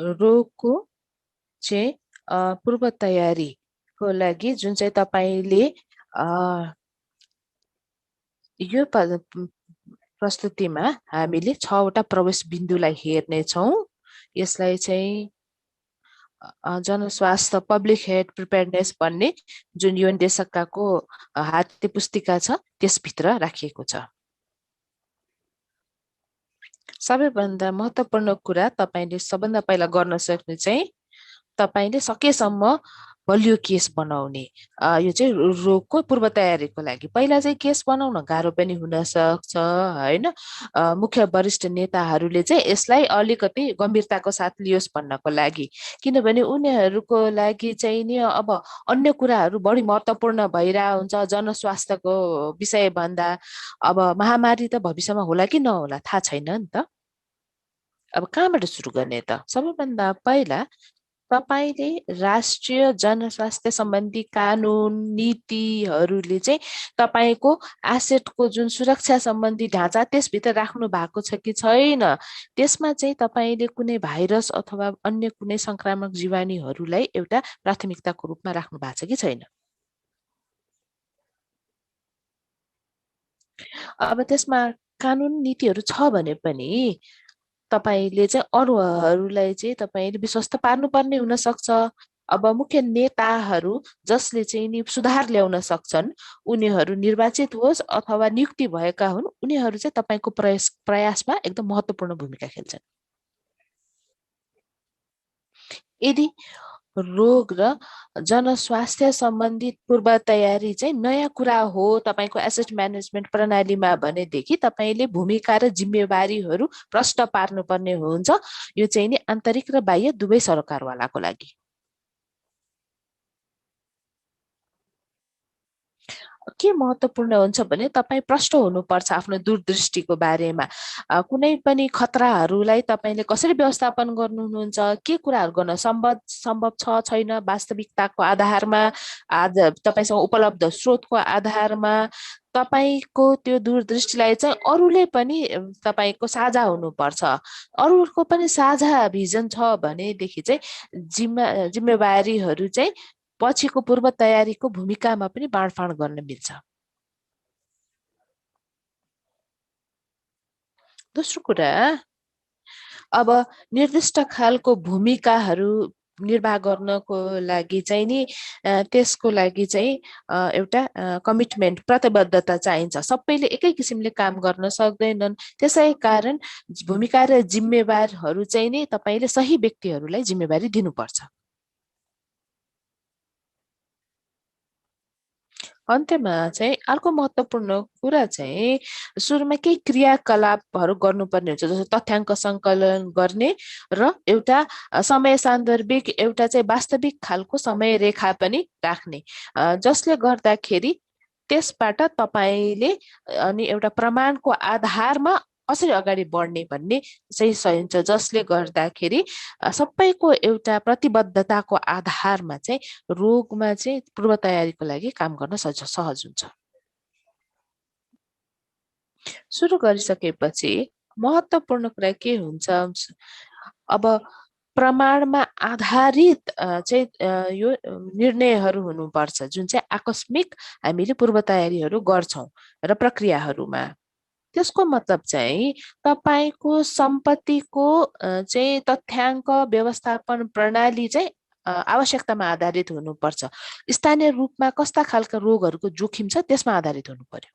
रोगको चाहिँ पूर्व तयारीको लागि जुन चाहिँ तपाईले यो प्रस्तुतिमा हामीले 6 वटा प्रवेश बिन्दुलाई हेर्नेछौँ। यसलाई चाहिँ जनस्वास्थ्य पब्लिक हेल्थ प्रिपेयरनेस भन्ने जुन युएन देशकाको हाते पुस्तिका छ त्यसभित्र राखिएको छ। सबैभन्दा महत्त्वपूर्ण कुरा तपाईले सबभन्दा पहिला गर्न सक्ने चाहिँ तपाईले सकेसम्म बलियो केस बनाउने। यो चाहिँ रोगको पूर्व तयारीको लागि पहिला चाहिँ केस बनाउन गाह्रो पनि हुन सक्छ हैन। मुख्य वरिष्ठ नेताहरूले चाहिँ यसलाई अलिकति गम्भीरताको साथ लियोस् भन्नको लागि, किनभने उनीहरूको लागि चाहिँ नि अब अन्य कुराहरू बढी महत्त्वपूर्ण भइरहेको हुन्छ जनस्वास्थ्यको विषय भन्दा। अब महामारी त भविष्यमा होला कि नहोला थाहा छैन नि त। अब कहाँबाट सुरु गर्ने त? सबैभन्दा पहिला तपाईले राष्ट्रिय जनस्वास्थ्य सम्बन्धी कानुन नीतिहरूले चाहिँ तपाईको एसेटको जुन सुरक्षा सम्बन्धी ढाँचा त्यसभित्र राख्नु भएको छ कि छैन, त्यसमा चाहिँ तपाईले कुनै भाइरस अथवा अन्य कुनै संक्रामक जीवाणुहरूलाई एउटा प्राथमिकताको रूपमा राख्नु भएको छ कि छैन। अब त्यसमा कानुन नीतिहरू छ भने पनि तपाईले चाहिँ अरूहरूलाई चाहिँ तपाईले विश्वस्त पार्नुपर्ने हुन सक्छ। अब मुख्य नेताहरू जसले चाहिँ नि सुधार ल्याउन सक्छन्, उनीहरू निर्वाचित होस् अथवा नियुक्ति भएका हुन्, उनीहरू चाहिँ तपाईको प्रयासमा एकदम महत्त्वपूर्ण भूमिका खेल्छन्। यदि रोग र जनस्वास्थ्य सम्बन्धित पूर्व तयारी चाहिँ नयाँ कुरा हो तपाईको एसेट म्यानेजमेन्ट प्रणालीमा भनेदेखि तपाईले भूमिका र जिम्मेवारीहरू प्रष्ट पार्नुपर्ने हुन्छ। यो चाहिँ नि आन्तरिक र बाह्य दुवै सरकारवालाको लागि। के महत्त्वपूर्ण हुन्छ भने तपाईँ प्रष्ट हुनुपर्छ आफ्नो दूरदृष्टिको बारेमा। कुनै पनि खतराहरूलाई तपाईले कसरी व्यवस्थापन गर्नुहुन्छ, के कुराहरू गर्न सम्भव छ छैन वास्तविकताको आधारमा, आज तपाईसँग उपलब्ध स्रोतको आधारमा तपाईको त्यो दूरदृष्टिलाई चाहिँ अरूले पनि तपाईको साझा हुनुपर्छ। अरूको पनि साझा भिजन छ भनेदेखि चाहिँ जिम्मेवारीहरू चाहिँ पछिको पूर्व तयारीको भूमिकामा पनि बाँडफाँड गर्न मिल्छ। दोस्रो कुरा, अब निर्दिष्ट खालको भूमिकाहरू निर्वाह गर्नको लागि चाहिँ नि त्यसको लागि चाहिँ एउटा कमिटमेन्ट प्रतिबद्धता चाहिन्छ। सबैले एकै किसिमले काम गर्न सक्दैनन्, त्यसै कारण भूमिका र जिम्मेवारहरू चाहिँ नि तपाईले सही व्यक्तिहरूलाई जिम्मेवारी दिनुपर्छ। अन्त्यमा चाहिँ अर्को महत्त्वपूर्ण कुरा चाहिँ सुरुमा केही क्रियाकलापहरू गर्नुपर्ने हुन्छ, जस्तो तथ्याङ्क सङ्कलन गर्ने र एउटा समय सान्दर्भिक एउटा चाहिँ वास्तविक खालको समय रेखा पनि राख्ने, जसले गर्दाखेरि त्यसबाट तपाईले अनि एउटा प्रमाणको आधारमा कसरी अगाडि बढ्ने भन्ने चाहिँ सहिन्छ, जसले गर्दाखेरि सबैको एउटा प्रतिबद्धताको आधारमा चाहिँ रोगमा चाहिँ पूर्व तयारीको लागि काम गर्न सहज हुन्छ। सुरु गरिसकेपछि महत्त्वपूर्ण कुरा के हुन्छ, अब प्रमाणमा आधारित चाहिँ यो निर्णयहरू हुनुपर्छ, जुन चाहिँ आकस्मिक हामीले पूर्व तयारीहरू गर्छौं र प्रक्रियाहरूमा। त्यसको मतलब चाहिँ तपाईको सम्पत्तिको चाहिँ तथ्याङ्क व्यवस्थापन प्रणाली चाहिँ आवश्यकतामा आधारित हुनुपर्छ। स्थानीय रूपमा कस्ता खालका रोगहरूको जोखिम छ त्यसमा आधारित हुनु पर्यो।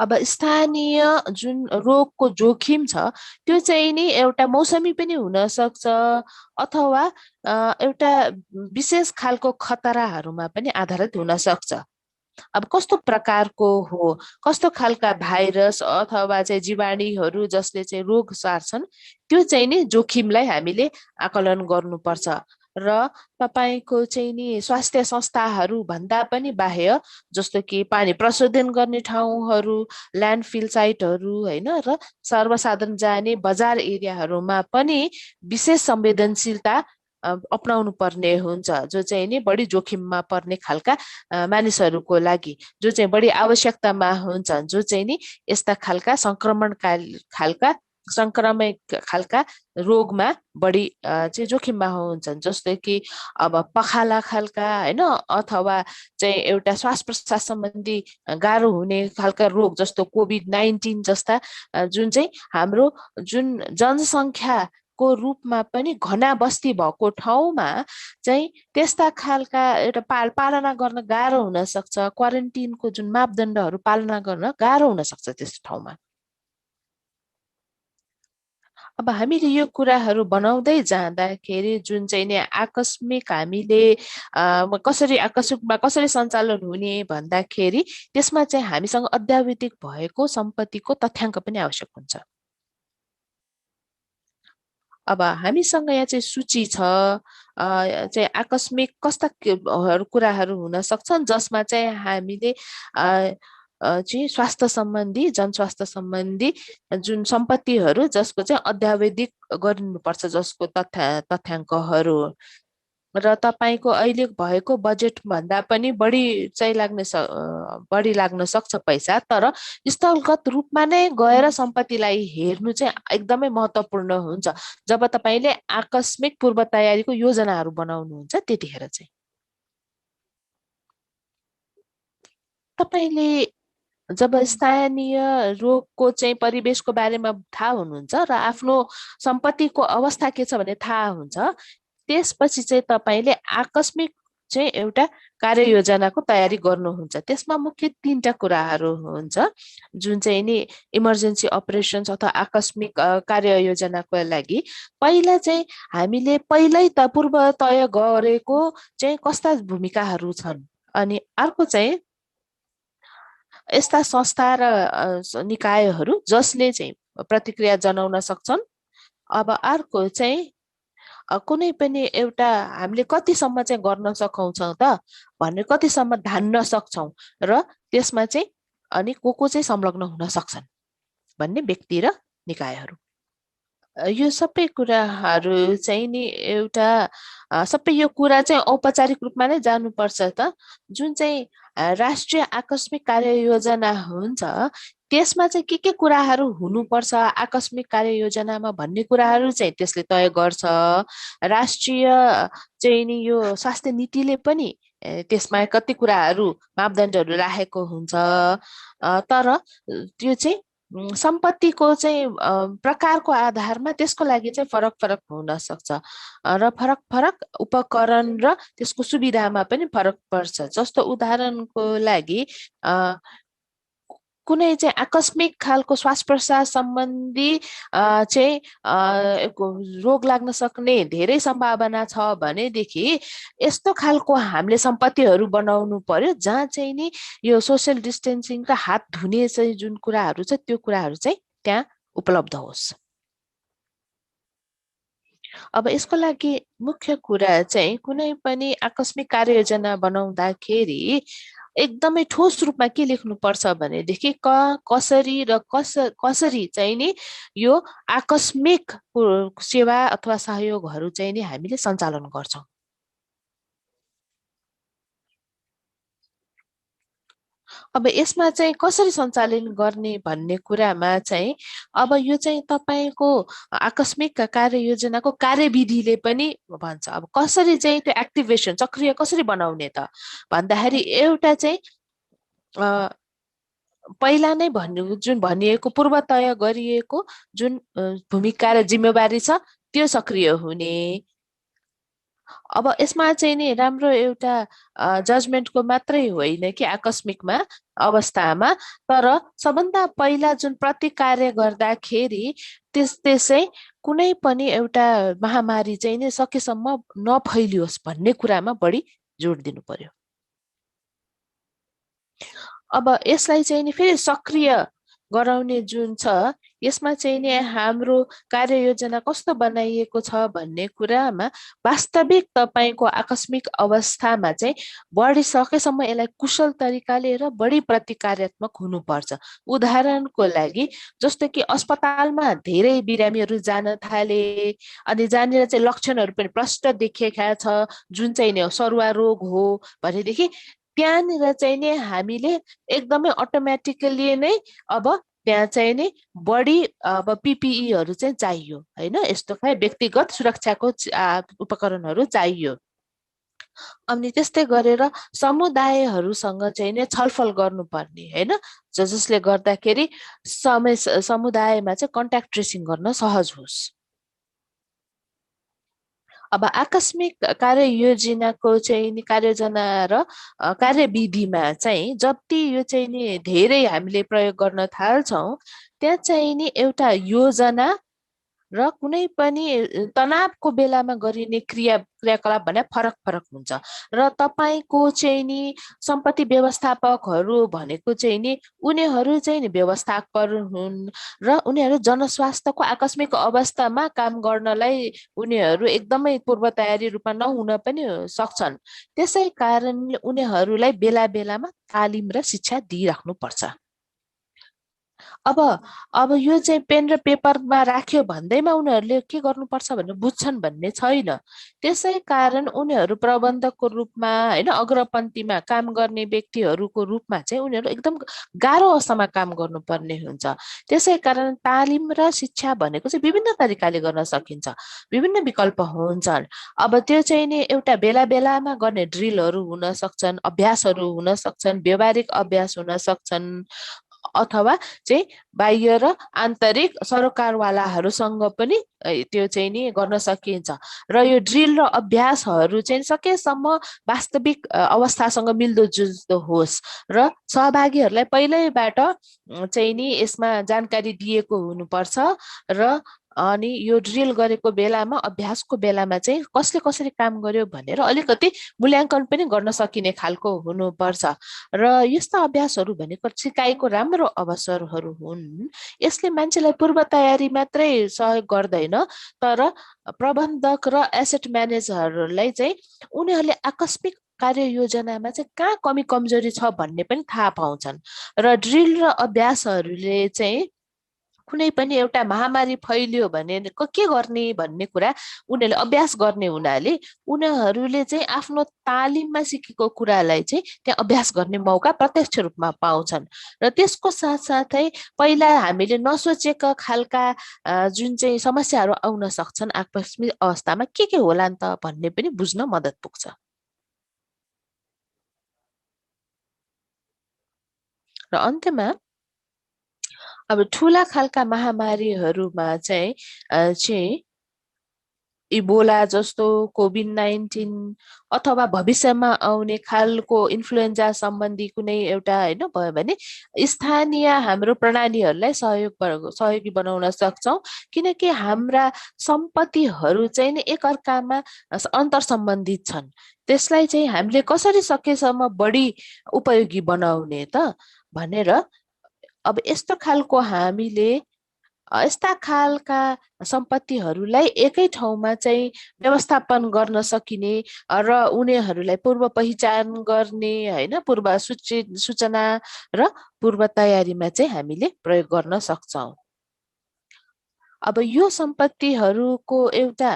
अब स्थानीय जुन रोगको जोखिम छ त्यो चाहिँ नि एउटा मौसमी पनि हुन सक्छ अथवा एउटा विशेष खालको खतराहरूमा पनि आधारित हुन सक्छ। अब कस्तो प्रकारको हो, कस्तो खालका भाइरस अथवा चाहिँ जीवाणुहरू जसले चाहिँ रोग सार्छन्, त्यो चाहिँ नि जोखिमलाई हामीले आकलन गर्नुपर्छ। र तपाईको चाहिँ नि स्वास्थ्य संस्थाहरू भन्दा पनि बाह्य, जस्तो कि पानी प्रशोधन गर्ने ठाउँहरू, ल्यान्डफिल साइटहरू हैन, र सर्वसाधारण जाने बजार एरियाहरूमा पनि विशेष संवेदनशीलता अपनाउनु पर्ने हुन्छ, जो चाहिँ नि बढी जोखिममा पर्ने खालका मानिसहरूको लागि, जो चाहिँ बढी आवश्यकतामा हुन्छ, जो चाहिँ नि यस्ता खालका संक्रमणकाली खालका संक्रमित खालका रोगमा बढी चाहिँ जोखिममा हुन्छन्, जस्तै कि अब पखाला खालका होइन, अथवा चाहिँ एउटा श्वास प्रश्वास सम्बन्धी गाह्रो हुने खालका रोग जस्तो कोभिड-19 जस्ता जुन चाहिँ हाम्रो जुन जनसङ्ख्या को रूपमा पनि घना बस्ती भएको ठाउँमा चाहिँ त्यस्ता खालका एउटा पालना गर्न गाह्रो हुन सक्छ, क्वारेन्टिनको जुन मापदण्डहरू पालना गर्न गाह्रो हुन सक्छ त्यस ठाउँमा। अब हामीले यो कुराहरू बनाउँदै जाँदाखेरि जुन चाहिँ नि आकस्मिक हामीले कसरी आकस्मिकमा कसरी सञ्चालन हुने भन्दाखेरि त्यसमा चाहिँ हामीसँग अद्यावधिक भएको सम्पत्तिको तथ्याङ्क पनि आवश्यक हुन्छ। अब हामीसँग यहाँ चाहिँ सूची छ चाहिँ आकस्मिक कस्ता कुराहरू हुन सक्छन् जसमा चाहिँ हामीले चाहिँ स्वास्थ्य सम्बन्धी जनस्वास्थ्य सम्बन्धी जुन सम्पत्तिहरू जसको चाहिँ अद्यावधिक गरिनुपर्छ जसको तथ्याङ्कहरू र तपाईँको अहिले भएको बजेट भन्दा पनि बढी चाहिँ बढी लाग्न सक्छ पैसा, तर स्थलगत रूपमा नै गएर सम्पत्तिलाई हेर्नु चाहिँ एकदमै महत्त्वपूर्ण हुन्छ जब तपाईँले आकस्मिक पूर्व तयारीको योजनाहरू बनाउनुहुन्छ त्यतिखेर चाहिँ। तपाईँले जब स्थानीय रोगको चाहिँ परिवेशको बारेमा थाहा हुनुहुन्छ र आफ्नो सम्पत्तिको अवस्था के छ भन्ने थाहा हुन्छ, त्यसपछि चाहिँ तपाईँले आकस्मिक चाहिँ एउटा कार्ययोजनाको तयारी गर्नुहुन्छ। त्यसमा मुख्य 3टा कुराहरू हुन्छ जुन चाहिँ नि इमर्जेन्सी अपरेसन्स अथवा आकस्मिक कार्ययोजनाको लागि। पहिला चाहिँ हामीले पहिल्यै त पूर्व तय गरेको चाहिँ कस्ता भूमिकाहरू छन्, अनि अर्को चाहिँ यस्ता संस्था र निकायहरू जसले चाहिँ प्रतिक्रिया जनाउन सक्छन्। अब अर्को चाहिँ कुनै पनि एउटा हामीले कतिसम्म चाहिँ गर्न सकाउँछौँ त भन्ने कतिसम्म धान्न सक्छौँ र त्यसमा चाहिँ अनि को चाहिँ संलग्न हुन सक्छन् भन्ने व्यक्ति र निकायहरू। यो सबै कुराहरू चाहिँ नि एउटा सबै यो कुरा चाहिँ औपचारिक रूपमा नै जानुपर्छ त। जुन चाहिँ राष्ट्रिय आकस्मिक कार्ययोजना हुन्छ त्यसमा चाहिँ के कुराहरू हुनुपर्छ आकस्मिक कार्ययोजनामा भन्ने कुराहरू चाहिँ त्यसले तय गर्छ। राष्ट्रिय चाहिँ नि यो स्वास्थ्य नीतिले पनि त्यसमा कति कुराहरू मापदण्डहरू राखेको हुन्छ, तर त्यो चाहिँ सम्पत्तिको चाहिँ प्रकारको आधारमा त्यसको लागि चाहिँ फरक फरक हुन सक्छ र फरक फरक उपकरण र त्यसको सुविधामा पनि फरक पर्छ। जस्तो उदाहरणको लागि कुनै चाहिँ आकस्मिक खालको श्वास प्रश्वास सम्बन्धी चाहिँ रोग लाग्न सक्ने धेरै सम्भावना छ भनेदेखि यस्तो खालको हामीले सम्पत्तिहरू बनाउनु पर्यो जहाँ चाहिँ नि यो सोसियल डिस्टेन्सिङ र हात धुने चाहिँ जुन कुराहरू छ त्यो कुराहरू चाहिँ त्यहाँ उपलब्ध होस्। अब यसको लागि मुख्य कुरा चाहिँ कुनै पनि आकस्मिक कार्ययोजना बनाउँदाखेरि एकदमै ठोस रूपमा के लेख्नुपर्छ भनेदेखि कसरी र कसरी चाहिँ नि यो आकस्मिक सेवा अथवा सहयोगहरू चाहिँ नि हामीले सञ्चालन गर्छौँ। अब यसमा चाहिँ कसरी सञ्चालन गर्ने भन्ने कुरामा चाहिँ अब यो चाहिँ तपाईँको आकस्मिक कार्ययोजनाको कार्यविधिले पनि भन्छ। अब कसरी चाहिँ त्यो एक्टिभेसन सक्रिय कसरी बनाउने त भन्दाखेरि एउटा चाहिँ पहिला नै जुन भनिएको पूर्व तय गरिएको जुन भूमिका र जिम्मेवारी छ त्यो सक्रिय हुने। अब यसमा चाहिँ नि राम्रो एउटा जजमेन्टको मात्रै होइन कि आकस्मिकमा अवस्थामा, तर सबभन्दा पहिला जुन प्रतिकार्य गर्दाखेरि त्यसै कुनै पनि एउटा महामारी चाहिँ नि सकेसम्म नफैलियोस् भन्ने कुरामा बढी जोड दिनु पर्यो। अब यसलाई चाहिँ नि फेरि सक्रिय गराउने जुन छ यसमा चाहिँ नि हाम्रो कार्ययोजना कस्तो बनाइएको छ भन्ने कुरामा वास्तविक तपाईँको आकस्मिक अवस्थामा चाहिँ बढी सकेसम्म यसलाई कुशल तरिकाले र बढी प्रतिकार्यात्मक हुनुपर्छ। उदाहरणको लागि जस्तो कि अस्पतालमा धेरै बिरामीहरू जान थाले अनि जहाँनिर चाहिँ लक्षणहरू पनि प्रष्ट देखिएका छ जुन चाहिँ नि सरुवा रोग हो भनेदेखि त्यहाँनिर चाहिँ नि हामीले एकदमै अटोमेटिकली नै अब त्यहाँ चाहिँ नि बढी अब पिपिईहरू चाहिँ चाहियो होइन, यस्तो खाले व्यक्तिगत सुरक्षाको उपकरणहरू चाहियो। अनि त्यस्तै गरेर समुदायहरूसँग चाहिँ नै छलफल गर्नुपर्ने होइन, जसले गर्दाखेरि समुदायमा चाहिँ कन्ट्याक्ट ट्रेसिङ गर्न सहज होस्। अब आकस्मिक कार्ययोजनाको चाहिँ नि कार्ययोजना र कार्यविधिमा चाहिँ जति यो चाहिँ नि धेरै हामीले प्रयोग गर्न थाल्छौँ, त्यहाँ चाहिँ नि एउटा योजना र कुनै पनि तनावको बेलामा गरिने क्रियाकलाप भने फरक फरक हुन्छ। र तपाईँको चाहिँ नि सम्पत्ति व्यवस्थापकहरू भनेको चाहिँ नि उनीहरू चाहिँ नि व्यवस्थापक हुन् र उनीहरू जनस्वास्थ्यको आकस्मिक अवस्थामा काम गर्नलाई उनीहरू एकदमै पूर्व तयारी रूपमा नहुन पनि सक्छन्। त्यसै कारण उनीहरूलाई बेला बेलामा तालिम र शिक्षा दिइराख्नु पर्छ। अब अब यो चाहिँ पेन र पेपरमा राख्यो भन्दैमा उनीहरूले के गर्नुपर्छ भनेर बुझ्छन् भन्ने छैन। त्यसै कारण उनीहरू प्रबन्धकको रूपमा होइन, अग्रपन्थीमा काम गर्ने व्यक्तिहरूको रूपमा चाहिँ उनीहरू एकदम गाह्रो अवस्थामा काम गर्नुपर्ने हुन्छ। त्यसै कारण तालिम र शिक्षा भनेको चाहिँ विभिन्न तरिकाले गर्न सकिन्छ, विभिन्न विकल्प हुन्छन्। अब त्यो चाहिँ नि एउटा बेला बेलामा गर्ने ड्रिलहरू हुन सक्छन्, अभ्यासहरू हुन सक्छन्, व्यवहारिक अभ्यास हुन सक्छन्, अथवा चाहिँ बाह्य र आन्तरिक सरोकारवालाहरूसँग पनि त्यो चाहिँ नि गर्न सकिन्छ। र यो ड्रिल र अभ्यासहरू चाहिँ सकेसम्म वास्तविक अवस्थासँग मिल्दोजुल्दो होस् र सहभागीहरूलाई पहिल्यैबाट चाहिँ नि यसमा जानकारी दिएको हुनुपर्छ। र अनि यो ड्रिल गरेको बेलामा अभ्यासको बेलामा चाहिँ कसले कसरी काम गर्यो भनेर अलिकति मूल्याङ्कन पनि गर्न सकिने खालको हुनुपर्छ। र यस्ता अभ्यासहरू भनेको सिकाइको राम्रो अवसरहरू हुन्। यसले मान्छेलाई पूर्व तयारी मात्रै सहयोग गर्दैन, तर प्रबन्धक र एसेट म्यानेजरहरूलाई चाहिँ उनीहरूले आकस्मिक कार्ययोजनामा चाहिँ कहाँ कमी कमजोरी छ भन्ने पनि थाहा पाउँछन्। र ड्रिल र अभ्यासहरूले चाहिँ कुनै पनि एउटा महामारी फैलियो भने के गर्ने भन्ने कुरा उनीहरूले अभ्यास गर्ने हुनाले उनीहरूले चाहिँ आफ्नो तालिममा सिकेको कुरालाई चाहिँ त्यहाँ अभ्यास गर्ने मौका प्रत्यक्ष रूपमा पाउँछन्। र त्यसको साथसाथै पहिला हामीले नसोचेका खालका जुन चाहिँ समस्याहरू आउन सक्छन् आकस्मिक अवस्थामा के होला नि त भन्ने पनि बुझ्न मद्दत पुग्छ। र अन्त्यमा अब ठुला खालका महामारीहरूमा चाहिँ इबोला जस्तो, कोभिड-19 अथवा भविष्यमा आउने खालको इन्फ्लुएन्जा सम्बन्धी कुनै एउटा होइन भयो भने स्थानीय हाम्रो प्रणालीहरूलाई सहयोगी बनाउन सक्छौँ। किनकि हाम्रा सम्पत्तिहरू चाहिँ नि एकअर्कामा अन्तर सम्बन्धित छन्। त्यसलाई चाहिँ हामीले कसरी सकेसम्म बढी उपयोगी बनाउने त भनेर अब यस्तो खालको हामीले यस्ता खालका सम्पत्तिहरूलाई एकै ठाउँमा चाहिँ व्यवस्थापन गर्न सकिने र उनीहरूलाई पूर्व पहिचान गर्ने होइन, पूर्व सूचना र पूर्व तयारीमा चाहिँ हामीले प्रयोग गर्न सक्छौँ। अब यो सम्पत्तिहरूको एउटा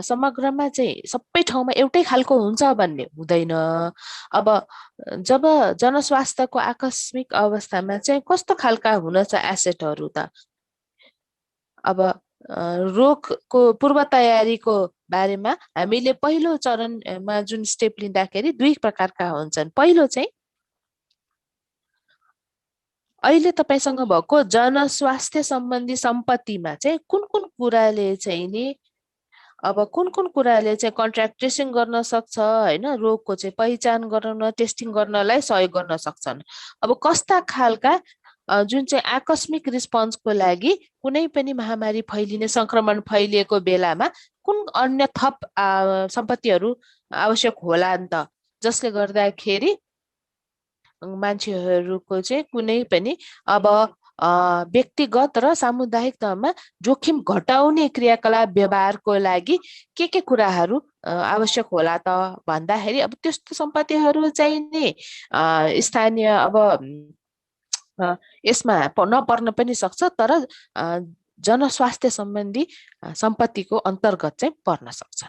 समग्रमा चाहिँ सबै ठाउँमा एउटै खालको हुन्छ भन्ने हुँदैन। अब जब जनस्वास्थ्यको आकस्मिक अवस्थामा चाहिँ कस्तो खालका हुनछ एसेटहरू त, अब रोगको पूर्व तयारीको बारेमा हामीले पहिलो चरणमा जुन स्टेप लिँदाखेरि दुई प्रकारका हुन्छन्। पहिलो चाहिँ अहिले तपाईसँग भएको जनस्वास्थ्य सम्बन्धी सम्पत्तिमा चाहिँ कुन कुन कुराले चाहिँ नि अब कुन कुन कुराले चाहिँ कन्ट्र्याक्ट ट्रेसिङ गर्न सक्छ होइन, रोगको चाहिँ पहिचान गर्न टेस्टिङ गर्नलाई सहयोग गर्न सक्छन्। अब कस्ता खालका जुन चाहिँ आकस्मिक रिस्पोन्सको लागि कुनै पनि महामारी फैलिने संक्रमण फैलिएको बेलामा कुन अन्य थप सम्पत्तिहरू आवश्यक होला नि त, जसले गर्दाखेरि मान्छेहरूको चाहिँ कुनै पनि अब व्यक्तिगत र सामुदायिक तहमा जोखिम घटाउने क्रियाकलाप व्यवहारको लागि के कुराहरू आवश्यक होला त भन्दाखेरि अब त्यस्तो सम्पत्तिहरू चाहिँ नि स्थानीय अब यसमा नपर्न पनि सक्छ, तर जनस्वास्थ्य सम्बन्धी सम्पत्तिको अन्तर्गत चाहिँ पर्न सक्छ।